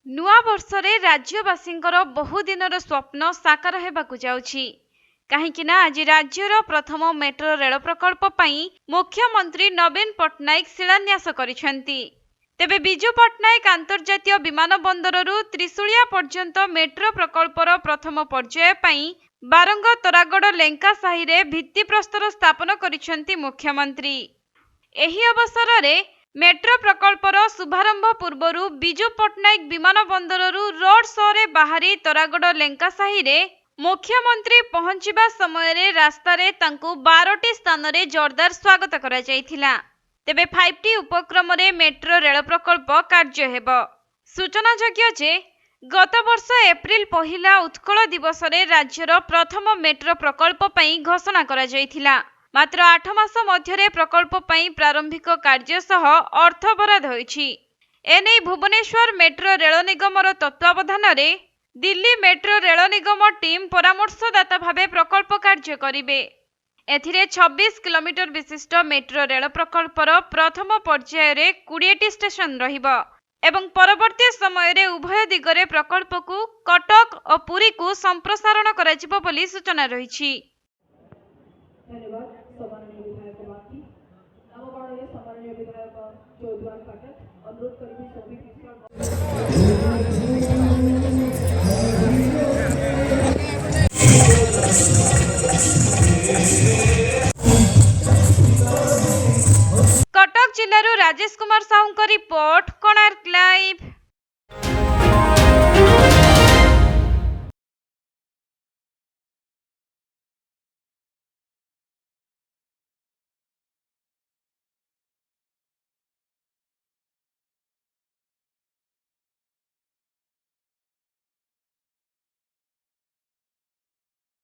नुआ वर्षरे राज्यवासींकर बहुदिनर स्वप्न साकार हेबाकु जाउछि। काहींकिना आज राज्यर प्रथम मेट्रो रेल प्रकल्प पई मुख्यमंत्री नवीन पट्टनायक शिलान्यास करिसेंती। तेबे बिजू पट्टनायक अंतर्जातीय विमान बंदररू त्रिशूलिया पर्यंत मेट्रो प्रकल्पर प्रथम पर्याय पई बारंग तरागड़ लेंका साही रे भित्तिप्रस्तर स्थापन करिसेंती मुख्यमंत्री। एही अवसर रे मेट्रो प्रकल्पर शुभारंभ पूर्वरु बिजू पट्टनायक विमान बंदररू रोड शो रे बाहरी तरागड़ लेंका साही रे मुख्यमंत्री पहुंचीबा समय रे रास्ता रे तांकु 12टी स्थान रे जोरदार स्वागत करा जायथिला। तेबे 5T उपक्रम रे मेट्रो रेल प्रकल्प कार्य हेबो। सूचनायोग्य जे गत वर्ष एप्रिल पहिला उत्कल दिवस रे राज्यर प्रथम मेट्रो प्रकल्प पई घोषणा करा जायथिला। मात्र 8 मास मध्यरे प्रकल्प पई प्रारंभिक कार्य सह अर्थ बराद होईछि। एनै भुवनेश्वर मेट्रो रेल निगमर तत्वावधान रे दिल्ली मेट्रो रेल निगम टीम परामर्शदाता भावे प्रकल्प कार्य करिवे। एथिरे 26 किलोमीटर विशिष्ट मेट्रो रेल प्रकल्पर प्रथम पर्याय रे 20टी स्टेशन रहिबो एवं परवर्ती समय रे उभय दिगरे प्रकल्प को कटक और पुरी को संप्रसारण कराजिबो बोली सूचना रहिछि। धन्यवाद। सम्माननीय विधायक माथी नामकरण सम्माननीय विधायक चौधरी पाठक अनुरोध करिबी सौभिक कटक जिल्लारू राजेश कुमार साहू रिपोर्ट कोणार्क लाइव।